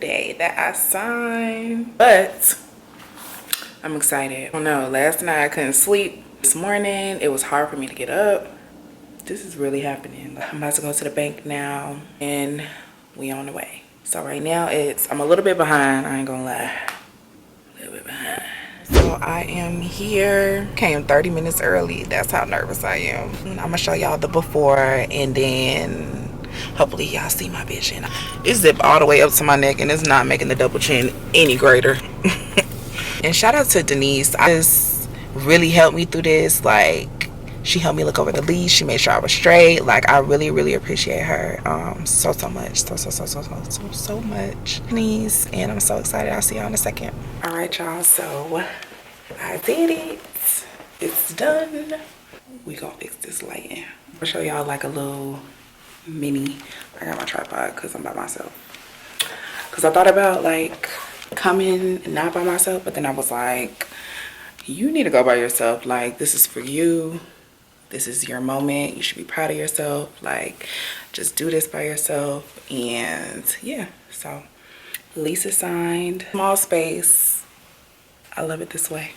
day that I signed, but I'm excited. I don't know, last night I couldn't sleep. This morning it was hard for me to get up. This is really happening. I'm about to go to the bank now and we on the way. So right now I'm a little bit behind, I ain't gonna lie, a little bit behind. So I am here, came 30 minutes early. That's how nervous I am. I'm gonna show y'all the before and then hopefully y'all see my vision. It's zipped all the way up to my neck and it's not making the double chin any greater. And shout out to Denise. I just really helped me through this. Like, she helped me look over the lease. She made sure I was straight. Like, I really, really appreciate her so much. So much. Denise, and I'm so excited. I'll see y'all in a second. All right, y'all. So I did it. It's done. We gonna fix this lighting. I'll show y'all like a little mini. I got my tripod because I'm by myself. Because I thought about like coming not by myself, but then I was like, you need to go by yourself. Like, this is for you. This is your moment. You should be proud of yourself. Like, just do this by yourself. And yeah, so lease is signed. Small space. I love it this way.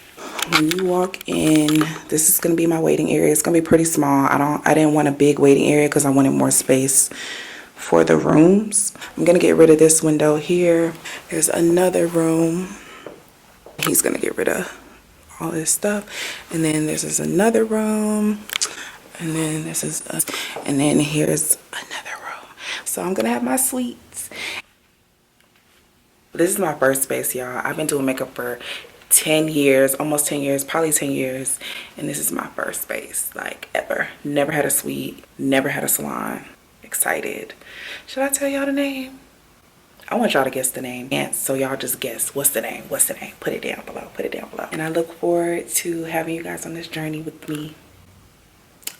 When you walk in, this is gonna be my waiting area. It's gonna be pretty small. I didn't want a big waiting area because I wanted more space for the rooms. I'm gonna get rid of this window here. There's another room. He's gonna get rid of all this stuff. And then this is another room. And then this is and then here's another room. So I'm gonna have my suites. This is my first space, y'all. I've been doing makeup for 10 years, almost 10 years, probably 10 years. And this is my first space, like, ever. Never had a suite, never had a salon. Excited. Should I tell y'all the name? I want y'all to guess the name. And so y'all just guess, what's the name? What's the name? Put it down below, put it down below. And I look forward to having you guys on this journey with me.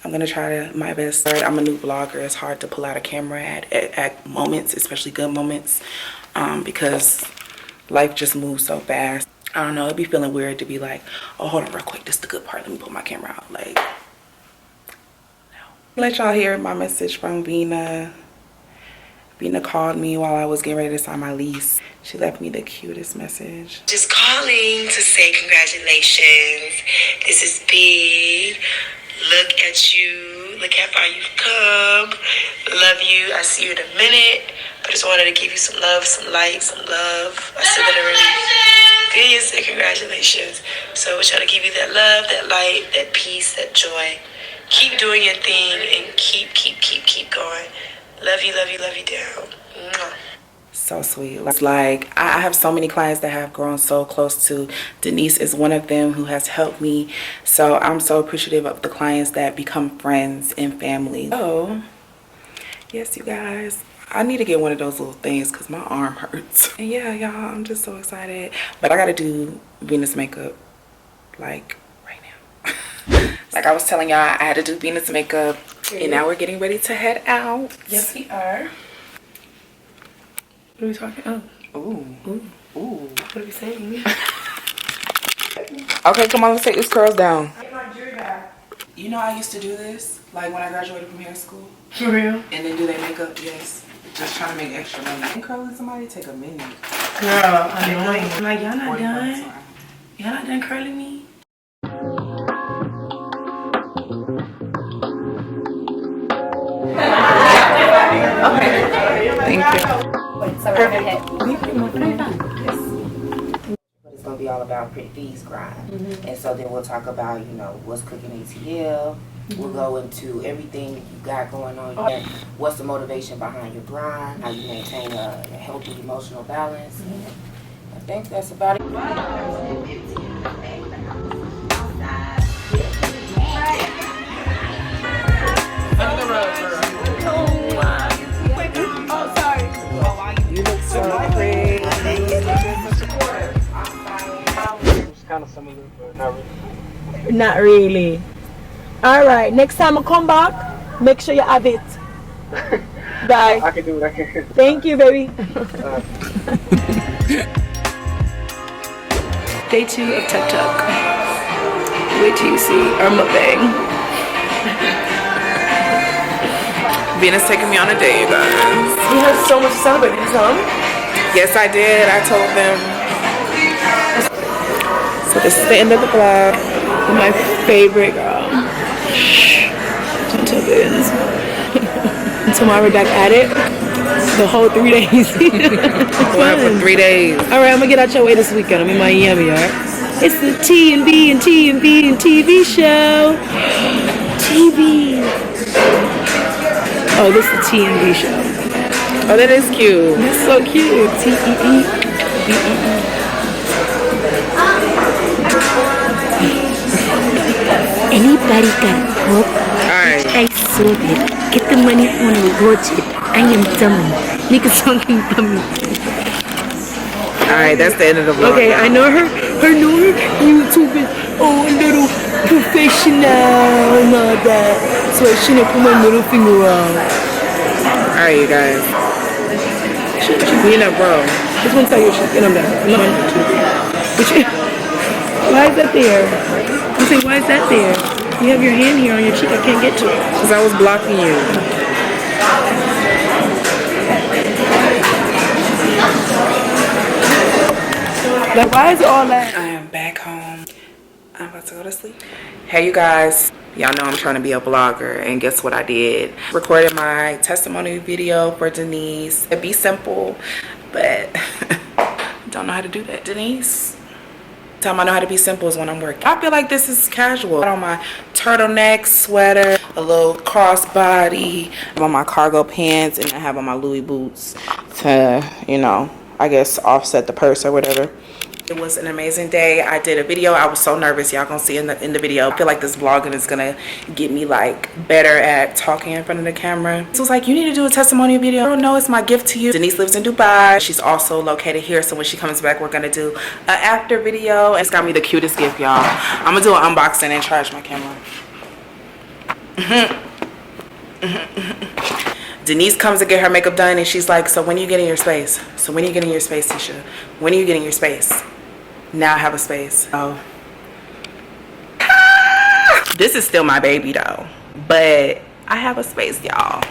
I'm gonna try my best. I'm a new vlogger. It's hard to pull out a camera at moments, especially good moments, because life just moves so fast. I don't know, it'd be feeling weird to be like, oh, hold on real quick, this is the good part, let me pull my camera out. Like, no. Let y'all hear my message from Vina. Vina called me while I was getting ready to sign my lease. She left me the cutest message. Just calling to say congratulations. This is big. Look at you. Look how far you've come. Love you. I see you in a minute. But just wanted to give you some love, some light, some love. I said that already. Good, you said congratulations. So we're trying to give you that love, that light, that peace, that joy. Keep doing your thing and keep going. Love you down. Mwah. So sweet. Like, I have so many clients that have grown so close to. Denise is one of them who has helped me. So I'm so appreciative of the clients that become friends and family. So yes, you guys, I need to get one of those little things because my arm hurts. And yeah, y'all, I'm just so excited. But I gotta do Venus makeup like right now. Like I was telling y'all, I had to do Venus makeup. And now we're getting ready to head out. Yes, we are. What are we talking? Oh. Ooh. What are we saying? Okay, come on, let's take these curls down. You know, I used to do this, like when I graduated from hair school. For real? And then do their makeup, yes. Just trying to make extra money. And curling somebody take a minute. Girl, annoying. I'm like, y'all not done? Y'all not done curling me? Okay. Thank you. So we're gonna hit. It's gonna be all about Pretty's grind, and so then we'll talk about what's cooking ATL. We'll go into everything that you got going on. And what's the motivation behind your grind? How you maintain a healthy emotional balance. And I think that's about it. You look so pretty. Kind of similar, but not really. Not really. All right. Next time I come back, make sure you have it. Bye. I can do it. I can. Thank you, baby. Day 2 of Tuk Tuk. Wait till you see our mukbang. Venus taking me on a date, you guys. We have so much to celebrate. Huh? Yes, I did. I told them. So this is the end of the vlog. My favorite girl. Until it ends. Tomorrow back at it. The whole 3 days. Fun for 3 days. Alright, I'm gonna get out your way this weekend. I'm in Miami, alright? It's the T&B and TV show. TV. Oh, this is the T&B show. Oh, that is cute. That's so cute. T-E-E. Anybody got hope? Alright. I sold it. Get the money on the budget. I am dummy. Make a something for me. Alright, that's the end of the vlog. Okay, I know her YouTube is a little professional and all that. So I shouldn't put my middle finger out. Alright, you guys. You know, bro. This one's how you're shaking. I'm done. I'm not on YouTube. Why is that there? You say, why is that there? You have your hand here on your cheek. I can't get to it. Because I was blocking you. Like, why is it all that? I am back home. I'm about to go to sleep. Hey, you guys. Y'all know I'm trying to be a vlogger, and guess what I did? Recorded my testimony video for Denise. It'd be simple, but don't know how to do that. Denise, time I know how to be simple is when I'm working. I feel like this is casual. I got on my turtleneck sweater, a little crossbody, I have on my cargo pants, and I have on my Louis boots to, you know, I guess offset the purse or whatever. It was an amazing day. I did a video. I was so nervous. Y'all gonna see in the video. I feel like this vlogging is gonna get me like better at talking in front of the camera. So it's like, you need to do a testimonial video. I don't know, it's my gift to you. Denise lives in Dubai. She's also located here. So when she comes back, we're gonna do an after video. It's got me the cutest gift, y'all. I'm gonna do an unboxing and charge my camera. Denise comes to get her makeup done and she's like, so when are you getting your space? So when are you getting your space, Tisha? When are you getting your space? Now I have a space. Oh. This is still my baby though. But I have a space, y'all.